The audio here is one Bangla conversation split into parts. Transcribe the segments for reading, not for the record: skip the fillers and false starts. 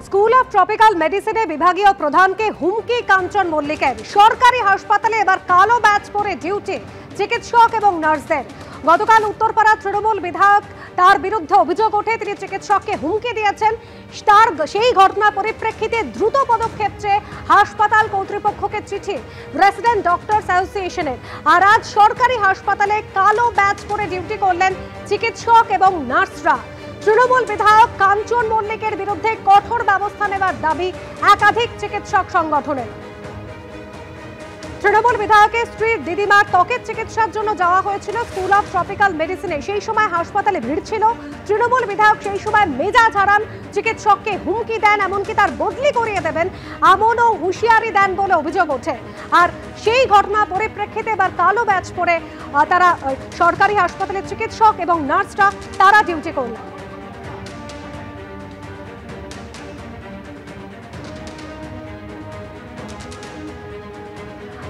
স্কুল অফ ট্রপিক্যাল মেডিসিনে বিভাগীয় প্রধানকে হুমকি কাঞ্চন মল্লিকের। সরকারি হাসপাতালে এবার কালো ব্যাচ পরে ডিউটি চিকিৎসক এবং নার্সদের। গতকাল উত্তরপাড়া তৃণমূল বিধায়ক তার বিরুদ্ধে অভিযোগ ওঠে তিনি চিকিৎসককে হুমকি দিয়েছেন। তার সেই ঘটনার পরিপ্রেক্ষিতে দ্রুত পদক্ষেপ চেয়ে হাসপাতাল কর্তৃপক্ষকে চিঠি রেসিডেন্ট ডক্টরস অ্যাসোসিয়েশনের। আর আজ সরকারি হাসপাতালে কালো ব্যাচ পরে ডিউটি করলেন চিকিৎসক এবং নার্সরা। তৃণমূল বিধায়ক কাঞ্চন মল্লিকের বিরুদ্ধে কঠোর ব্যবস্থা নেওয়ার দাবি একাধিক চিকিৎসক সংগঠনের। তৃণমূল বিধায়কের স্ত্রীর দিদিমার ত্বকের চিকিৎসার জন্য যাওয়া হয়েছিল স্কুল অফ ট্রপিক্যাল মেডিসিনে। সেই সময় হাসপাতালে ভিড় ছিল। তৃণমূল বিধায়ক সেই সময় মেজাজ হারান, চিকিৎসককে হুমকি দেন, এমনকি তার বদলি করিয়ে দেবেন এমনও হুঁশিয়ারি দেন বলে অভিযোগ ওঠে। আর সেই ঘটনা পরিপ্রেক্ষিতে এবার কালো ব্যাচ পরে তারা সরকারি হাসপাতালের চিকিৎসক এবং নার্সরা তারা ডিউটি করলেন।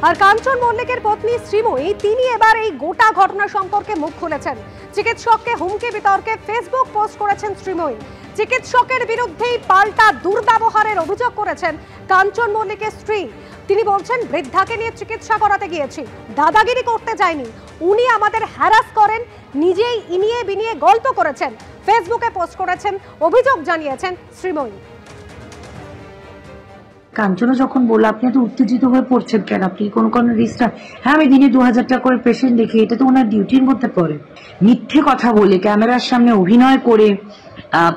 আর কাঞ্চন মল্লিকের পত্নী শ্রীময়ী তিনি এবার এই গোটা ঘটনা সম্পর্কে মুখ খুলেছেন। চিকিৎসককে হুমকি বিতর্কে ফেসবুক পোস্ট করেছেন শ্রীময়ী। চিকিৎসকের বিরুদ্ধেই পাল্টা দুর্ব্যবহারের অভিযোগ করেছেন কাঞ্চন মল্লিকের স্ত্রী। তিনি বলছেন, বৃদ্ধাকে নিয়ে চিকিৎসা করাতে গিয়েছি, দাদাগিরি করতে যায়নি। উনি আমাদের হ্যারাস করেন, নিজেই ইনিয়ে বিনিয়ে গল্প করেছেন। ফেসবুকে পোস্ট করেছেন, অভিযোগ জানিয়েছেন শ্রীময়ী। কাঞ্চনা যখন বলল আপনি এত উত্তেজিত হয়ে পড়ছেন কেন, আপনি কোনো রিস্কটা? হ্যাঁ, আমি দিনে 2000 টাকা করে পেশেন্ট দেখি, এটা তো ওনার ডিউটির মধ্যে পড়ে। মিথ্যে কথা বলে ক্যামেরার সামনে অভিনয় করে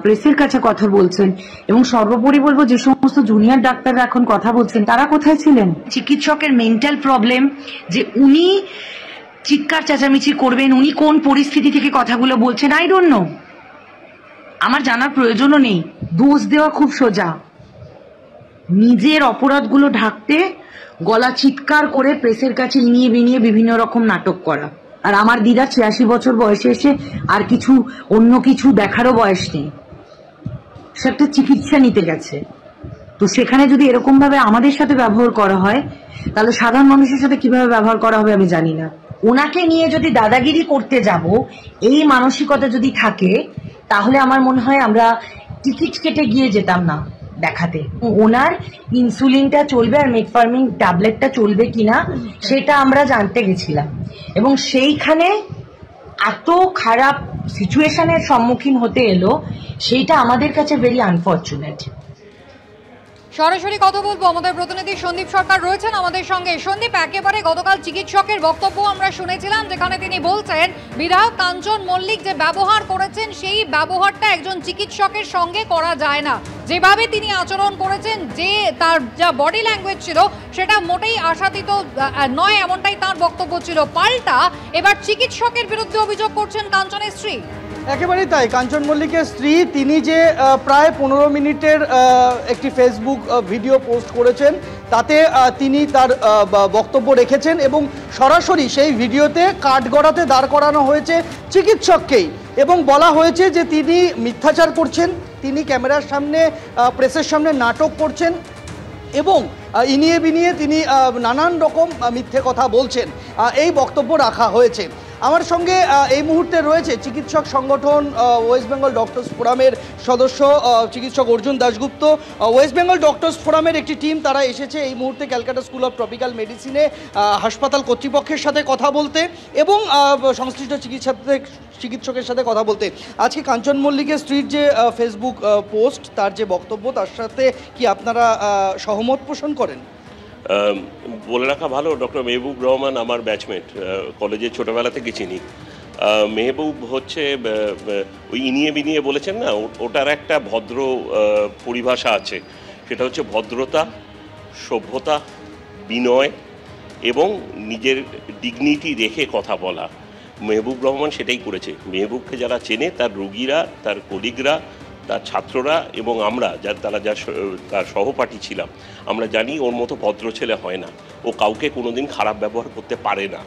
প্রেসের কাছে কথা বলছেন। এবং সর্বোপরি বলবো, যে সমস্ত জুনিয়র ডাক্তাররা এখন কথা বলছেন তারা কোথায় ছিলেন? চিকিৎসকের মেন্টাল প্রবলেম, যে উনি চিৎকার চেঁচামেচি করবেন, উনি কোন পরিস্থিতি থেকে কথাগুলো বলছেন আই ডোন্ট নো, আমার জানার প্রয়োজনও নেই। দোষ দেওয়া খুব সোজা, নিজের অপরাধগুলো ঢাকতে গলা চিৎকার করে প্রেসের কাছে ইনিয়ে বিনিয়ে বিভিন্ন রকম নাটক করা। আর আমার দিদা 86 বছর বয়সে এসে আর কিছু অন্য কিছু দেখারও বয়স নেই, সে একটা চিকিৎসা নিতে গেছে। তো সেখানে যদি এরকম ভাবে আমাদের সাথে ব্যবহার করা হয়, তাহলে সাধারণ মানুষের সাথে কিভাবে ব্যবহার করা হবে আমি জানি না। ওনাকে নিয়ে যদি দাদাগিরি করতে যাব, এই মানসিকতা যদি থাকে, তাহলে আমার মনে হয় আমরা টিকিট কেটে গিয়ে যেতাম না দেখাতে। ওনার ইনসুলিনটা চলবে আর মেটফর্মিন ট্যাবলেটটা চলবে কিনা সেটা আমরা জানতে গেছিলাম। এবং সেইখানে এত খারাপ সিচুয়েশনের সম্মুখীন হতে এলো, সেইটা আমাদের কাছে ভেরি আনফর্চুনেট। সরাসরি কথা বলবো, আমাদের প্রতিনিধি সন্দীপ সরকার রয়েছেন আমাদের সঙ্গে। সন্দীপ, একেবারে গতকাল চিকিৎসকের বক্তব্য আমরা শুনেছিলাম, যেখানে তিনি বলছেন বিধায়ক কাঞ্চন মল্লিক যে ব্যবহার করেছেন সেই ব্যবহারটা একজন চিকিৎসকের সঙ্গে করা যায় না। যেভাবে তিনি আচরণ করেছেন, যে তার যা বডি ল্যাঙ্গুয়েজ ছিল সেটা মোটেই আশাতীত নয়, এমনটাই তার বক্তব্য ছিল। পাল্টা এবার চিকিৎসকের বিরুদ্ধে অভিযোগ করছেন কাঞ্চনের স্ত্রী। একেবারেই তাই। কাঞ্চন মল্লিকের স্ত্রী তিনি যে প্রায় 15 মিনিটের একটি ফেসবুক ভিডিও পোস্ট করেছেন, তাতে তিনি তার বক্তব্য রেখেছেন এবং সরাসরি সেই ভিডিওতে কাঠগড়াতে দাঁড় করানো হয়েছে চিকিৎসককেই এবং বলা হয়েছে যে তিনি মিথ্যাচার করছেন, তিনি ক্যামেরার সামনে প্রেসের সামনে নাটক করছেন এবং ইনিয়ে বিনিয়ে তিনি নানান রকম মিথ্যে কথা বলছেন, এই বক্তব্য রাখা হয়েছে। আমার সঙ্গে এই মুহূর্তে রয়েছে চিকিৎসক সংগঠন ওয়েস্ট বেঙ্গল ডক্টরস ফোরামের সদস্য চিকিৎসক অর্জুন দাশগুপ্ত। ওয়েস্ট বেঙ্গল ডক্টরস ফোরামের একটি টিম তারা এসেছে এই মুহূর্তে ক্যালকাটা স্কুল অফ ট্রপিক্যাল মেডিসিনে হাসপাতাল কর্তৃপক্ষের সাথে কথা বলতে এবং সংশ্লিষ্ট চিকিৎসকের সাথে কথা বলতে। আজকে কাঞ্চন মল্লিকের স্ত্রীর যে ফেসবুক পোস্ট, তার যে বক্তব্য, তার সাথে কি আপনারা সহমত পোষণ করেন? বলে রাখা ভালো, ডক্টর মেহবুব রহমান আমার ব্যাচমেট, কলেজে ছোটোবেলা থেকে চিনি। মেহবুব হচ্ছে ওই ইনিয়ে বিনিয়ে বলেছেন না, ওটার একটা ভদ্র পরিভাষা আছে, সেটা হচ্ছে ভদ্রতা, সভ্যতা, বিনয় এবং নিজের ডিগনিটি রেখে কথা বলা। মেহবুব রহমান সেটাই করেছে। মেহবুবকে যারা চেনে, তার রোগীরা, তার কলিগরা, তার ছাত্ররা এবং আমরা তার সহপাঠী ছিলাম, আমরা জানি ওর মতো ভদ্র ছেলে হয় না। ও কাউকে কোনোদিন খারাপ ব্যবহার করতে পারে না,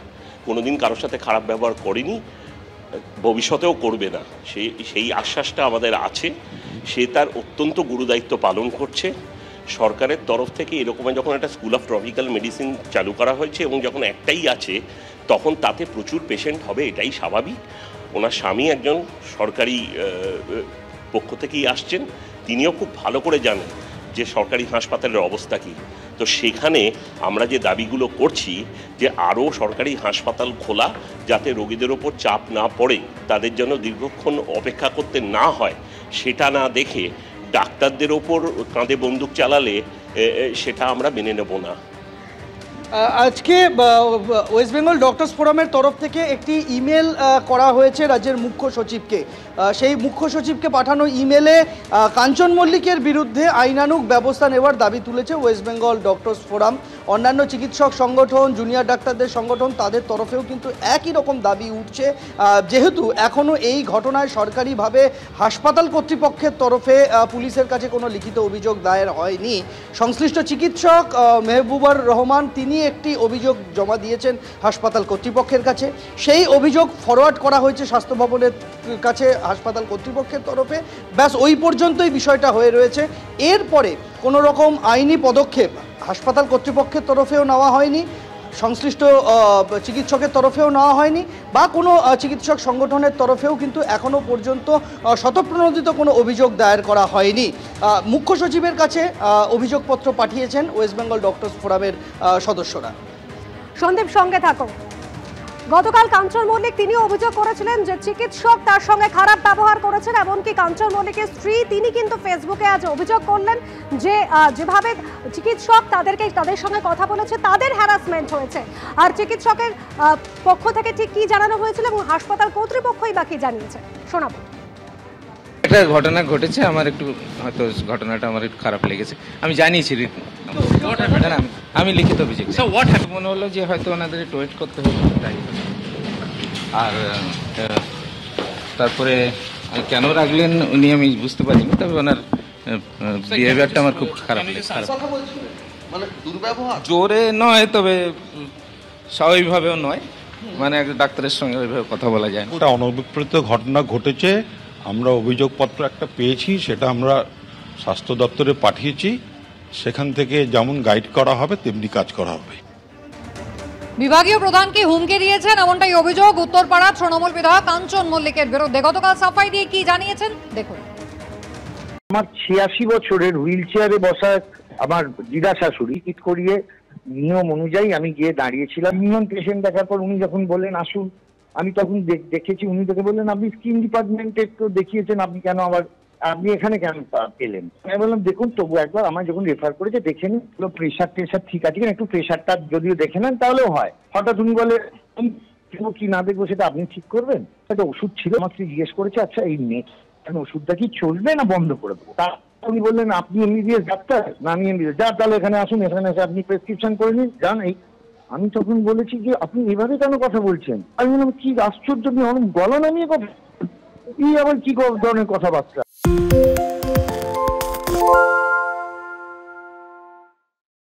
কোনোদিন কারোর সাথে খারাপ ব্যবহার করেনি, ভবিষ্যতেও করবে না। সেই আশ্বাসটা আমাদের আছে। সে তার অত্যন্ত গুরুদায়িত্ব পালন করছে। সরকারের তরফ থেকে এরকম যখন একটা স্কুল অফ ট্রপিক্যাল মেডিসিন চালু করা হয়েছে এবং যখন একটাই আছে, তখন তাতে প্রচুর পেশেন্ট হবে, এটাই স্বাভাবিক। ওনার স্বামী একজন সরকারি পক্ষ থেকেই আসছেন, তিনিও খুব ভালো করে জানেন যে সরকারি হাসপাতালের অবস্থা কী। তো সেখানে আমরা যে দাবিগুলো করছি যে আরও সরকারি হাসপাতাল খোলা, যাতে রোগীদের ওপর চাপ না পড়ে, তাদের যেন দীর্ঘক্ষণ অপেক্ষা করতে না হয়, সেটা না দেখে ডাক্তারদের ওপর কাঁধে বন্দুক চালালে সেটা আমরা মেনে নেব না। আজকে ওয়েস্ট বেঙ্গল ডক্টরস ফোরামের তরফ থেকে একটি ইমেল করা হয়েছে রাজ্যের মুখ্য সচিবকে। সেই মুখ্য সচিবকে পাঠানো ইমেলে কাঞ্চন মল্লিকের বিরুদ্ধে আইনানুগ ব্যবস্থা নেওয়ার দাবি তুলেছে ওয়েস্ট বেঙ্গল ডক্টরস ফোরাম। অন্যান্য চিকিৎসক সংগঠন, জুনিয়র ডাক্তারদের সংগঠন, তাদের তরফেও কিন্তু একই রকম দাবি উঠছে। যেহেতু এখনও এই ঘটনায় সরকারিভাবে হাসপাতাল কর্তৃপক্ষের তরফে পুলিশের কাছে কোনো লিখিত অভিযোগ দায়ের হয়নি, সংশ্লিষ্ট চিকিৎসক মেহবুবুর রহমান তিনি একটি অভিযোগ জমা দিয়েছেন হাসপাতাল কর্তৃপক্ষের কাছে। সেই অভিযোগ ফরওয়ার্ড করা হয়েছে স্বাস্থ্য ভবনের কাছে হাসপাতাল কর্তৃপক্ষের তরফে। ব্যাস ওই পর্যন্তই বিষয়টা হয়ে রয়েছে। এরপরে কোনো রকম আইনি পদক্ষেপ হাসপাতাল কর্তৃপক্ষের তরফেও নেওয়া হয়নি, সংশ্লিষ্ট চিকিৎসকের তরফেও নেওয়া হয়নি, বা কোনো চিকিৎসক সংগঠনের তরফেও কিন্তু এখনও পর্যন্ত স্বতঃপ্রণোদিত কোনো অভিযোগ দায়ের করা হয়নি। মুখ্য সচিবের কাছে অভিযোগপত্র পাঠিয়েছেন ওয়েস্ট বেঙ্গল ডক্টরস ফোরামের সদস্যরা। সন্দীপ, সঙ্গে থাকো। গতকাল কাঞ্চন মল্লিক তিনিও অভিযোগ করেছিলেন যে চিকিৎসক তার সঙ্গে খারাপ ব্যবহার করেছেন। এমনকি কাঞ্চন মল্লিকের স্ত্রী তিনি কিন্তু ফেসবুকে আজ অভিযোগ করলেন যে যেভাবে চিকিৎসক তাদের সঙ্গে কথা বলেছে তাদের হ্যারাসমেন্ট হয়েছে। আর চিকিৎসকের পক্ষ থেকে ঠিক কি জানানো হয়েছিল এবং হাসপাতাল কর্তৃপক্ষই বা কি জানিয়েছে শোনাবো। একটা ঘটনা ঘটেছে, আমার একটু হয়তো ঘটনাটা আমার একটু খারাপ লেগেছে, আমি জানিয়েছি। আমি লিখিত অভিযোগ মনে হলো যে হয়তো ওনাদের একটু ওয়েট করতে হবে তাই। আর তারপরে কেন রাখলেন উনি আমি বুঝতে পারিনি, তবে ওনার বিহেভিয়ারটা আমার খুব খারাপ লেগেছে। জোরে নয়, তবে স্বাভাবিকভাবেও নয়, মানে একটা ডাক্তারের সঙ্গে ওইভাবে কথা বলা যায় না। ওটা অনভিপ্রেত ঘটনা ঘটেছে। আমরা অভিযোগপত্র একটা পেয়েছি, সেটা আমরা স্বাস্থ্য দপ্তরে পাঠিয়েছি। সেখান থেকে যেমন গাইড করা হবে তেমনি কাজ করা হবে। বিভাগীয় প্রধানকে হুমকি দিয়েছেন এমনটাই অভিযোগ উত্তরপাড়া তৃণমূল বিধায়ক কাঞ্চন মল্লিকের বিরুদ্ধে। গতকাল সাফাই দিয়ে কি জানিয়েছেন দেখুন। আমার 86 বছরের হুইল চেয়ারে বসা আমার দিদা শাশুড়ি টিকিট করিয়ে নিয়ম অনুযায়ী আমি গিয়ে দাঁড়িয়েছিলাম। নিয়ম পেশেন্ট দেখার পর উনি যখন বললেন আসুন, আমি তখন দেখেছি, উনি দেখে বললেন আপনি স্কিন ডিপার্টমেন্টে তো দেখিয়েছেন, আপনি এখানে কেন পেলেন? আমি বললাম দেখুন তবু একবার আমার যখন রেফার করেছে দেখে নিন, প্রেশার ঠিক আছে কিনা, একটু প্রেশারটা যদিও দেখে নেন তাহলেও হয়। হঠাৎ উনি বলে কি না দেখবো সেটা আপনি ঠিক করবেন। একটা ওষুধ ছিল, আমাকে জিজ্ঞেস করেছে আচ্ছা এই নেক্সট ওষুধটা কি চলবে না বন্ধ করে দেবো। তা উনি বললেন আপনি এমবিবিএস ডাক্তার না? আমি এমবিবিএস। যা তাহলে এখানে আসুন, এখানে এসে আপনি প্রেসক্রিপশন করে নিন, যান। এই আমি তখন বলেছি যে আপনি এভাবে কেন কথা বলছেন? আমি বললাম কি আশ্চর্য, গলা নামিয়ে কথা, কি আবার কি ধরনের কথাবার্তা।